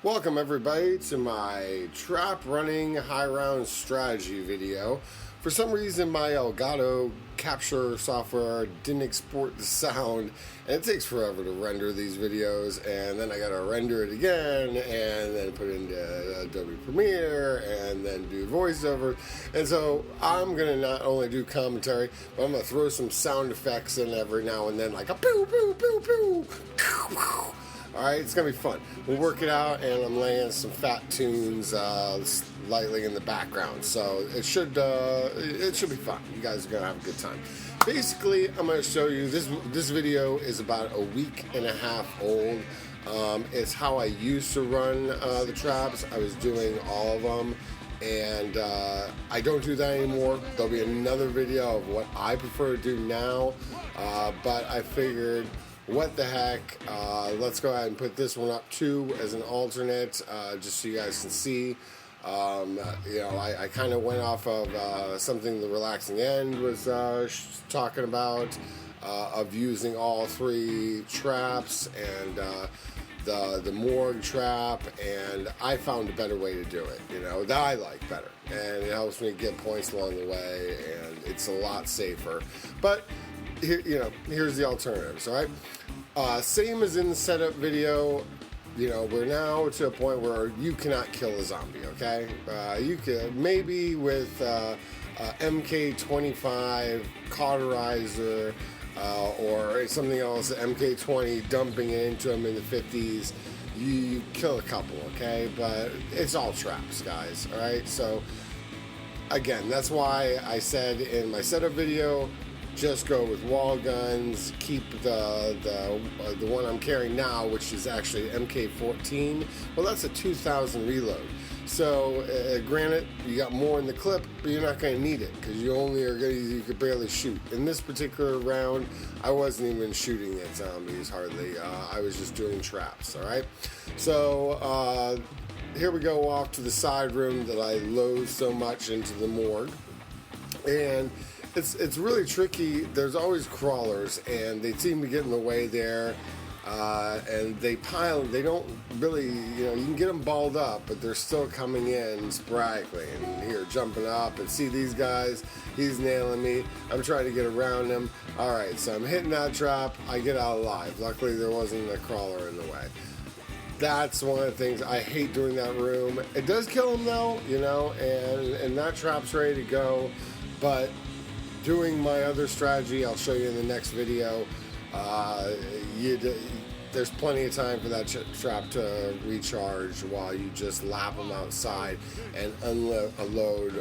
Welcome everybody to my trap running high round strategy video. For some reason my Elgato capture software didn't export the sound, and it takes forever to render these videos, and then I gotta render it again and then put it into Adobe Premiere and then do voiceover. And so I'm gonna not only do commentary, but I'm gonna throw some sound effects in every now and then, like a pew pew pew pew. Alright, it's going to be fun. We'll work it out, and I'm laying some fat tunes lightly in the background. So it should be fun. You guys are going to have a good time. Basically, I'm going to show you, this video is about a week and a half old. It's how I used to run the traps. I was doing all of them, and I don't do that anymore. There'll be another video of what I prefer to do now, but I figured, what the heck, let's go ahead and put this one up too as an alternate, just so you guys can see. I kind of went off of something the relaxing end was talking about, of using all three traps and the morgue trap, and I found a better way to do it, that I like better, and it helps me get points along the way, and it's a lot safer. But here, here's the alternatives. All right, same as in the setup video. We're now to a point where you cannot kill a zombie. Okay, you can maybe with MK25 cauterizer or something else, MK20 dumping it into them in the 50s. You kill a couple, okay, but it's all traps, guys. All right, so again, that's why I said in my setup video, just go with wall guns. Keep the one I'm carrying now, which is actually MK14. Well, that's a 2000 reload. So granted, you got more in the clip, but you're not going to need it because you could barely shoot. In this particular round, I wasn't even shooting at zombies hardly. I was just doing traps. All right. So here we go off to the side room that I loathe so much into the morgue, and it's really tricky. There's always crawlers, and they seem to get in the way there, and they pile. They don't really, you can get them balled up, but they're still coming in sporadically. And here, jumping up, and see these guys. He's nailing me. I'm trying to get around him. All right, so I'm hitting that trap. I get out alive. Luckily, there wasn't a crawler in the way. That's one of the things I hate doing that room. It does kill him though, and that trap's ready to go, but doing my other strategy, I'll show you in the next video. There's plenty of time for that trap to recharge while you just lap them outside and unload,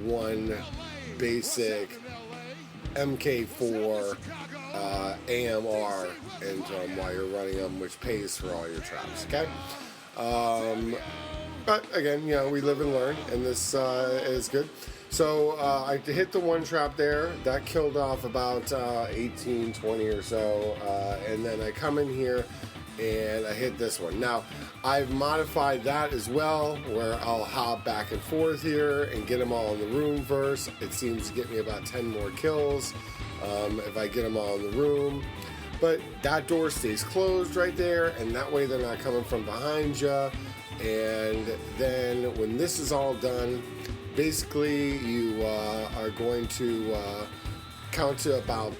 one basic MK4 AMR into them while you're running them, which pays for all your traps. Okay. But again, we live and learn, and this is good. So I hit the one trap there. That killed off about 18, 20 or so. And then I come in here and I hit this one. Now, I've modified that as well, where I'll hop back and forth here and get them all in the room first. It seems to get me about 10 more kills if I get them all in the room. But that door stays closed right there, and that way they're not coming from behind you. And then when this is all done, basically, you are going to count to about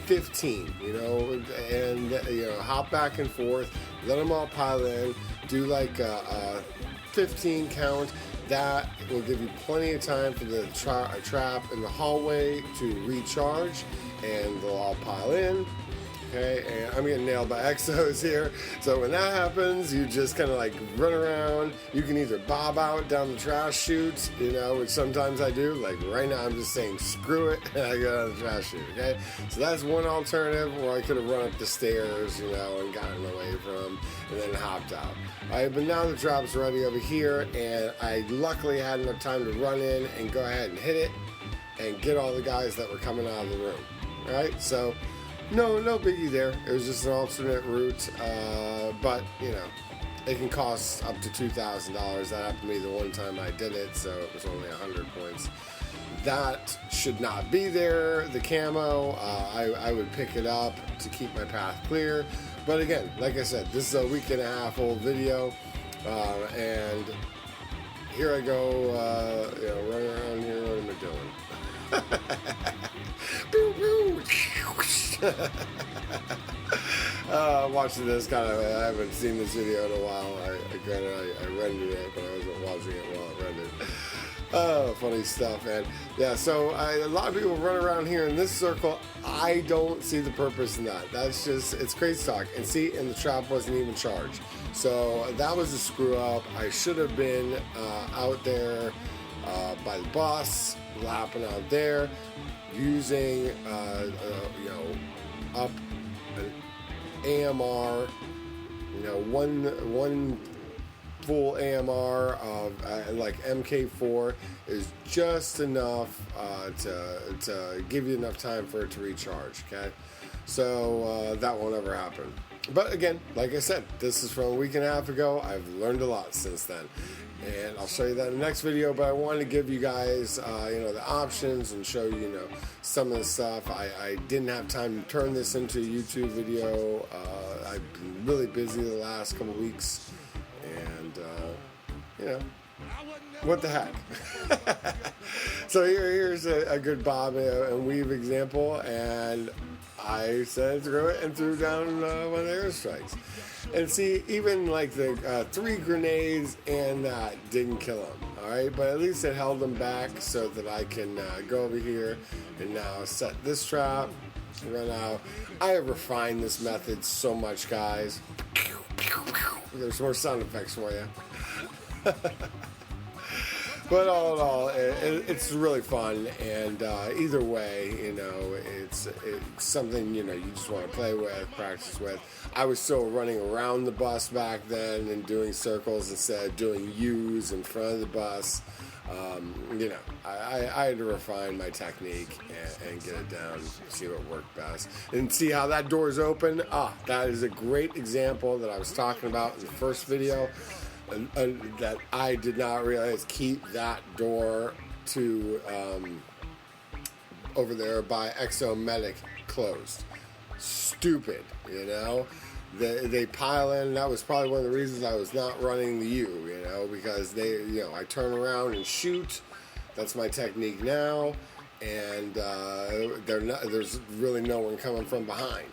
15, and hop back and forth, let them all pile in, do like a 15 count. That will give you plenty of time for the trap in the hallway to recharge, and they'll all pile in. Okay, and I'm getting nailed by exos here. So when that happens, you just kind of like run around. You can either bob out down the trash chute, which sometimes I do. Like right now, I'm just saying screw it, and I go down the trash chute. Okay, so that's one alternative where I could have run up the stairs, and gotten away from, and then hopped out. All right, but now the trap's ready over here, and I luckily had enough time to run in and go ahead and hit it and get all the guys that were coming out of the room. All right, so. No biggie there. It was just an alternate route, but it can cost up to $2,000. That happened to me the one time I did it, so it was only 100 points. That should not be there. The camo, I would pick it up to keep my path clear, But again, like I said, this is a week and a half old video, and here I go, running around here. What am I doing? Watching this I haven't seen this video in a while. I rendered it, but I wasn't watching it while it rendered. Oh, funny stuff, man. Yeah, so a lot of people run around here in this circle. I don't see the purpose in that. It's crazy talk. And see, and the trap wasn't even charged. So that was a screw up. I should have been out there by the bus, lapping out there, using, up an AMR, one full AMR of like MK4 is just enough to give you enough time for it to recharge. Okay, so that won't ever happen. But again, like I said, this is from a week and a half ago. I've learned a lot since then, and I'll show you that in the next video. But I wanted to give you guys the options and show you some of the stuff. I didn't have time to turn this into a YouTube video. I've been really busy the last couple weeks. And, what the heck? So here's a good bob and weave example, and I said screw it and threw down one of the airstrikes. And see, even like the 3 grenades and that didn't kill him, alright? But at least it held him back so that I can go over here and now set this trap, run out. I have refined this method so much, guys. There's more sound effects for you. But all in all, it's really fun, and either way, it's something you just want to play with, practice with. I was still running around the bus back then and doing circles instead of doing U's in front of the bus. I had to refine my technique and get it down, see what worked best, and see how that door is open. That is a great example that I was talking about in the first video, and that I did not realize keep that door to over there by Exomedic closed. Stupid, They pile in. That was probably one of the reasons I was not running the U, because I turn around and shoot. That's my technique now, and there's really no one coming from behind,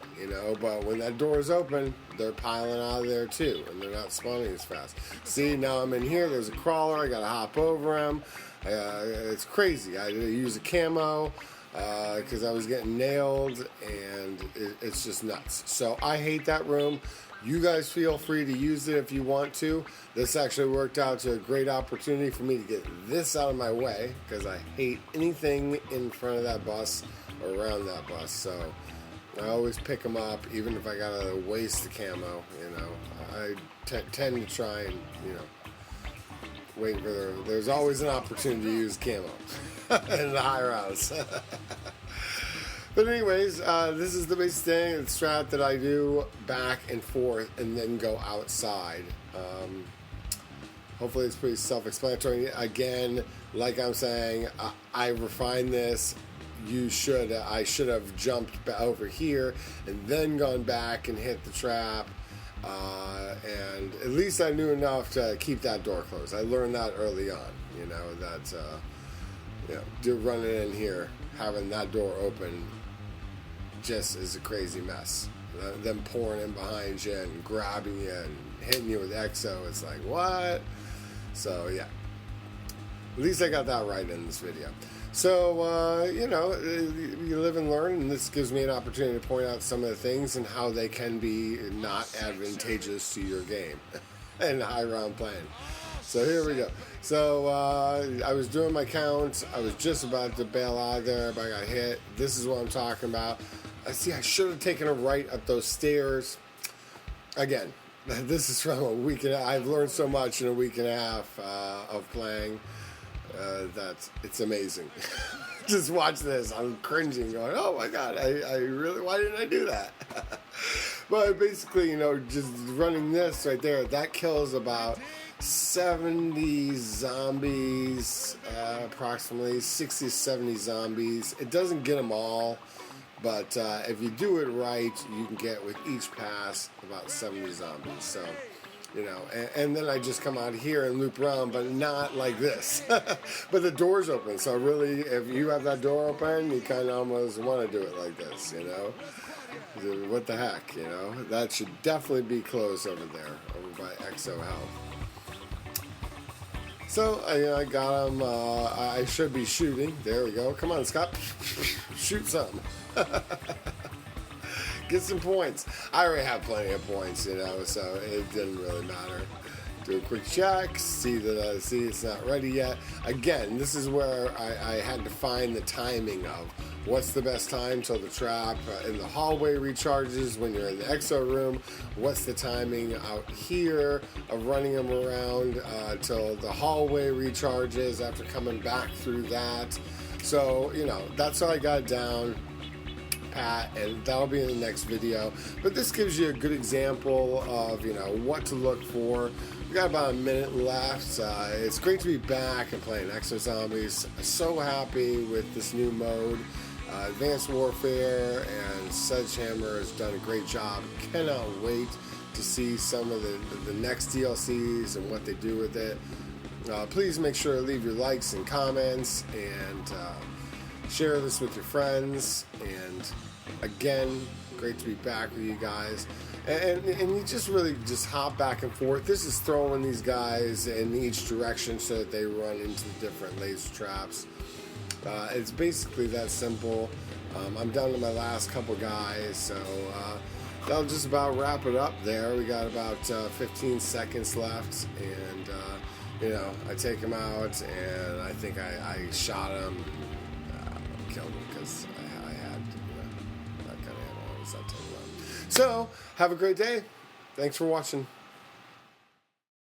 But when that door is open, they're piling out of there too, and they're not spawning as fast. See, now I'm in here. There's a crawler. I gotta hop over him. It's crazy. I use a camo. Because I was getting nailed, and it's just nuts. So I hate that room. You guys feel free to use it if you want to. This actually worked out to a great opportunity for me to get this out of my way, because I hate anything in front of that bus or around that bus. So I always pick them up, even if I gotta waste the camo. I tend to try and wait for there's always an opportunity to use camo in the high routes. But anyways, this is the basic thing, the strat that I do back and forth and then go outside. Hopefully it's pretty self-explanatory. Again, like I'm saying, I refined this. I should have jumped over here and then gone back and hit the trap. And at least I knew enough to keep that door closed. I learned that early on, running in here, having that door open just is a crazy mess. Them pouring in behind you and grabbing you and hitting you with exo, it's like, what? So, yeah. At least I got that right in this video. So, you live and learn, and this gives me an opportunity to point out some of the things and how they can be not advantageous to your game and high round playing. So here we go. So I was doing my counts. I was just about to bail out of there, but I got hit. This is what I'm talking about. I should have taken a right up those stairs. Again, this is from a week and a half. I've learned so much in a week and a half of playing. That it's amazing. Just watch this. I'm cringing, going, "Oh my god! I really? Why didn't I do that?" But basically, just running this right there, that kills about 70 zombies, approximately 60, 70 zombies. It doesn't get them all, But if you do it right, you can get with each pass about 70 zombies. So, you know, and then I just come out here and loop around, but not like this. But the door's open, so really, if you have that door open, you kind of almost want to do it like this, you know? What the heck, you know? That should definitely be closed over there, over by Exo Health. So, I got him. I should be shooting. There we go. Come on, Scott. Shoot something. Get some points. I already have plenty of points, you know, so it didn't really matter. Do a quick check, see that it's not ready yet. Again, this is where I had to find the timing of what's the best time till the trap in the hallway recharges when you're in the exo room. What's the timing out here of running them around till the hallway recharges after coming back through that. So, you know, that's all I got down pat, and that'll be in the next video. But this gives you a good example of, you know, what to look for. We got about a minute left. It's great to be back and playing Exo Zombies. So happy with this new mode. Advanced Warfare and Sledgehammer has done a great job. Cannot wait to see some of the next DLCs and what they do with it. Please make sure to leave your likes and comments, and share this with your friends. And again, great to be back with you guys. And you just really just hop back and forth. This is throwing these guys in each direction so that they run into the different laser traps. It's basically that simple. I'm down to my last couple guys, so that'll just about wrap it up there. We got about 15 seconds left, and you know, I take him out, and I think I shot him, killed him because I had that kind of ammo. So have a great day. Thanks for watching.